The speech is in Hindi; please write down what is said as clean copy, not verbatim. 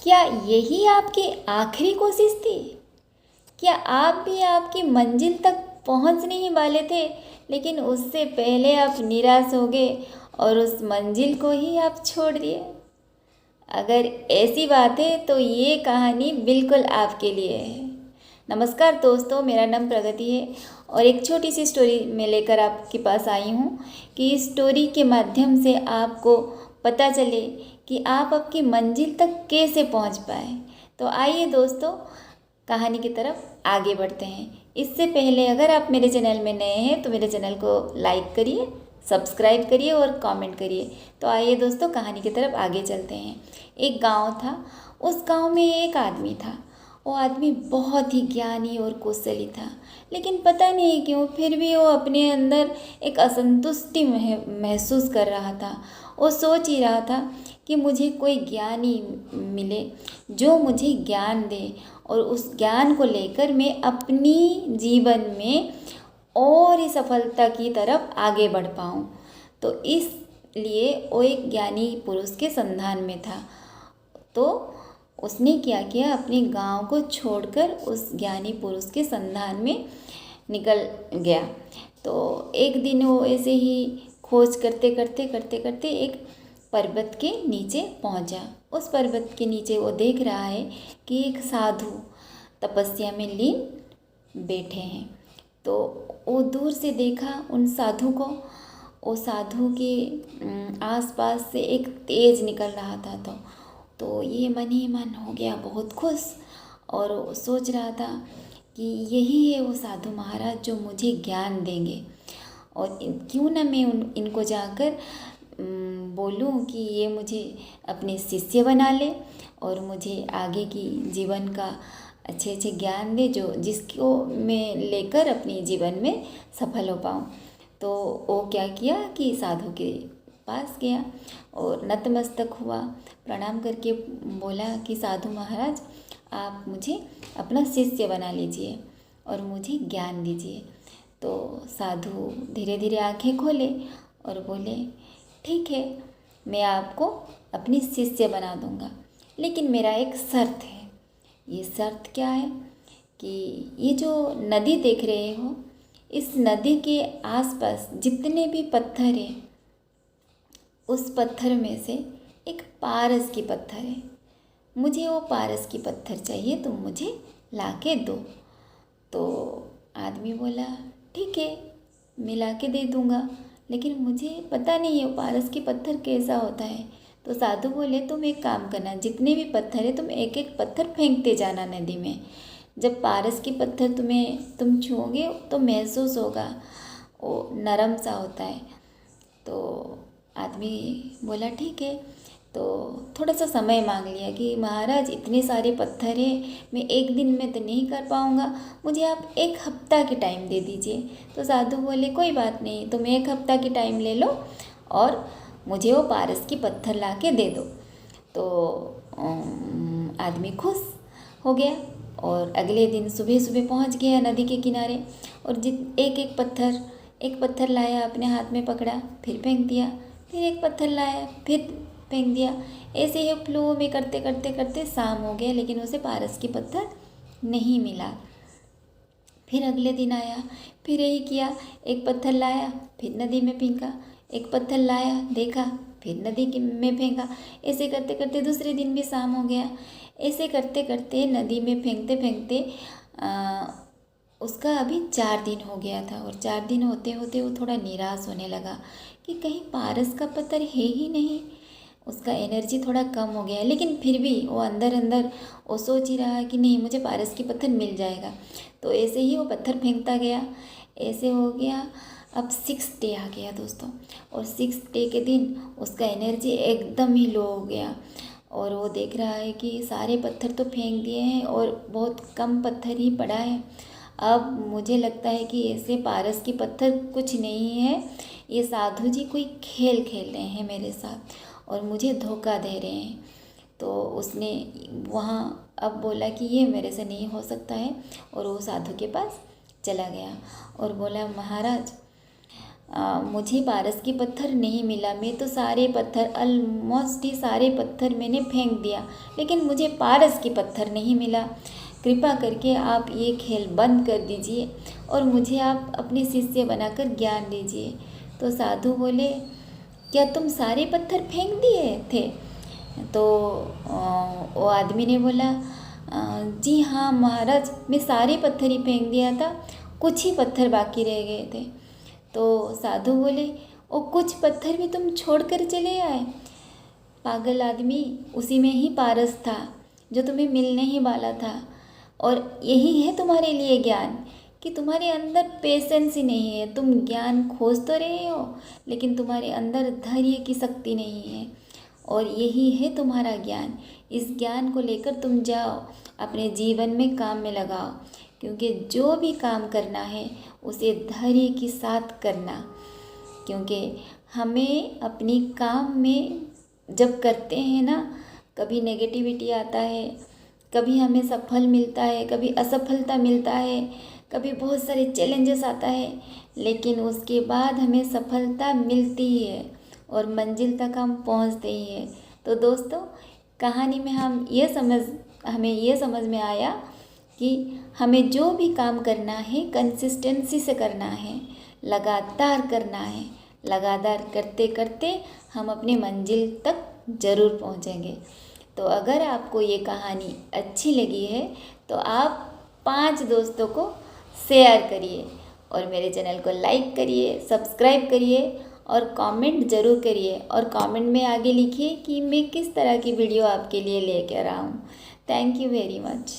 क्या यही आपकी आखिरी कोशिश थी? क्या आप भी आपकी मंजिल तक पहुंचने ही वाले थे, लेकिन उससे पहले आप निराश हो गए और उस मंजिल को ही आप छोड़ दिए? अगर ऐसी बात है तो ये कहानी बिल्कुल आपके लिए है। नमस्कार दोस्तों, मेरा नाम प्रगति है और एक छोटी सी स्टोरी मैं लेकर आपके पास आई हूँ कि इस स्टोरी के माध्यम से आपको पता चले कि आप आपकी मंजिल तक कैसे पहुँच पाए। तो आइए दोस्तों, कहानी की तरफ आगे बढ़ते हैं। इससे पहले अगर आप मेरे चैनल में नए हैं तो मेरे चैनल को लाइक करिए, सब्सक्राइब करिए और कमेंट करिए। तो आइए दोस्तों, कहानी की तरफ आगे चलते हैं। एक गांव था। उस गांव में एक आदमी था। वो आदमी बहुत ही ज्ञानी और कौशली था, लेकिन पता नहीं क्यों फिर भी वो अपने अंदर एक असंतुष्टि महसूस कर रहा था। वो सोच ही रहा था कि मुझे कोई ज्ञानी मिले जो मुझे ज्ञान दे और उस ज्ञान को लेकर मैं अपनी जीवन में और ही सफलता की तरफ आगे बढ़ पाऊँ। तो इसलिए वो एक ज्ञानी पुरुष के संधान में था। तो उसने क्या किया, अपने गांव को छोड़कर उस ज्ञानी पुरुष के संधान में निकल गया। तो एक दिन वो ऐसे ही खोज करते एक पर्वत के नीचे पहुंचा। उस पर्वत के नीचे वो देख रहा है कि एक साधु तपस्या में लीन बैठे हैं। तो वो दूर से देखा उन साधु को। वो साधु के आसपास से एक तेज निकल रहा था। तो ये मन ही मन हो गया बहुत खुश और वो सोच रहा था कि यही है वो साधु महाराज जो मुझे ज्ञान देंगे, और क्यों ना मैं इनको जाकर बोलूं कि ये मुझे अपने शिष्य बना ले और मुझे आगे की जीवन का अच्छे अच्छे ज्ञान दे जो जिसको मैं लेकर अपने जीवन में सफल हो पाऊँ। तो वो क्या किया कि साधु के पास गया और नतमस्तक हुआ, प्रणाम करके बोला कि साधु महाराज, आप मुझे अपना शिष्य बना लीजिए और मुझे ज्ञान दीजिए। तो साधु धीरे धीरे आंखें खोले और बोले, ठीक है, मैं आपको अपनी शिष्य बना दूंगा, लेकिन मेरा एक शर्त है। ये शर्त क्या है कि ये जो नदी देख रहे हो, इस नदी के आसपास जितने भी पत्थर हैं, उस पत्थर में से एक पारस की पत्थर है। मुझे वो पारस की पत्थर चाहिए, तुम मुझे ला के दो। तो आदमी बोला, ठीक है, मैं ला के दे दूँगा, लेकिन मुझे पता नहीं है वो पारस की पत्थर कैसा होता है। तो साधु बोले, तुम एक काम करना, जितने भी पत्थर है तुम एक एक पत्थर फेंकते जाना नदी में। जब पारस की पत्थर तुम छूओगे तो महसूस होगा, वो नरम सा होता है। तो आदमी बोला, ठीक है। तो थोड़ा सा समय मांग लिया कि महाराज इतने सारे पत्थर हैं, मैं एक दिन में तो नहीं कर पाऊँगा, मुझे आप एक हफ्ता की टाइम दे दीजिए। तो साधु बोले, कोई बात नहीं, तुम एक हफ्ता की टाइम ले लो और मुझे वो पारस की पत्थर ला के दे दो। तो आदमी खुश हो गया और अगले दिन सुबह सुबह पहुंच गया नदी के किनारे और एक पत्थर लाया, अपने हाथ में पकड़ा, फिर फेंक दिया, फिर एक पत्थर लाया, फिर फेंक दिया। ऐसे ही फ्लो में करते करते करते शाम हो गया, लेकिन उसे पारस की पत्थर नहीं मिला। फिर अगले दिन आया, फिर यही किया, एक पत्थर लाया, फिर नदी में फेंका, एक पत्थर लाया, देखा, फिर में फेंका। ऐसे करते करते दूसरे दिन भी शाम हो गया। ऐसे करते करते नदी में फेंकते फेंकते उसका अभी 4 दिन हो गया था और 4 दिन होते होते वो थोड़ा निराश होने लगा कि कहीं पारस का पत्थर है ही नहीं। उसका एनर्जी थोड़ा कम हो गया है, लेकिन फिर भी वो अंदर अंदर वो सोच ही रहा है कि नहीं, मुझे पारस की पत्थर मिल जाएगा। तो ऐसे ही वो पत्थर फेंकता गया, ऐसे हो गया। अब 6th डे आ गया दोस्तों, और 6th डे के दिन उसका एनर्जी एकदम ही लो हो गया और वो देख रहा है कि सारे पत्थर तो फेंक दिए हैं और बहुत कम पत्थर ही पड़ा है। अब मुझे लगता है कि ऐसे पारस की पत्थर कुछ नहीं है, ये साधु जी कोई खेल खेल रहे हैं मेरे साथ और मुझे धोखा दे रहे हैं। तो उसने वहाँ अब बोला कि ये मेरे से नहीं हो सकता है, और वो साधु के पास चला गया और बोला, महाराज, मुझे पारस की पत्थर नहीं मिला। मैं तो सारे पत्थर, ऑलमोस्ट ही सारे पत्थर मैंने फेंक दिया, लेकिन मुझे पारस की पत्थर नहीं मिला। कृपा करके आप ये खेल बंद कर दीजिए और मुझे आप अपने शिष्य बनाकर ज्ञान दीजिए। तो साधु बोले, क्या तुम सारे पत्थर फेंक दिए थे? तो वो आदमी ने बोला, जी हाँ महाराज, मैं सारे पत्थर ही फेंक दिया था, कुछ ही पत्थर बाकी रह गए थे। तो साधु बोले, वो कुछ पत्थर भी तुम छोड़ कर चले आए? पागल आदमी, उसी में ही पारस था जो तुम्हें मिलने ही वाला था। और यही है तुम्हारे लिए ज्ञान, कि तुम्हारे अंदर पेशेंस ही नहीं है। तुम ज्ञान खोज तो रहे हो, लेकिन तुम्हारे अंदर धैर्य की शक्ति नहीं है। और यही है तुम्हारा ज्ञान। इस ज्ञान को लेकर तुम जाओ, अपने जीवन में काम में लगाओ, क्योंकि जो भी काम करना है उसे धैर्य के साथ करना। क्योंकि हमें अपनी काम में जब करते हैं ना, कभी नेगेटिविटी आता है, कभी हमें सफल मिलता है, कभी असफलता मिलता है, कभी बहुत सारे चैलेंजेस आता है, लेकिन उसके बाद हमें सफलता मिलती ही है और मंजिल तक हम पहुंचते ही हैं। तो दोस्तों, कहानी में हमें ये समझ में आया कि हमें जो भी काम करना है कंसिस्टेंसी से करना है, लगातार करना है। लगातार करते करते हम अपने मंजिल तक ज़रूर पहुंचेंगे। तो अगर आपको ये कहानी अच्छी लगी है तो आप 5 दोस्तों को शेयर करिए और मेरे चैनल को लाइक करिए, सब्सक्राइब करिए और कमेंट ज़रूर करिए। और कमेंट में आगे लिखिए कि मैं किस तरह की वीडियो आपके लिए लेकर आऊँ। Thank you very much.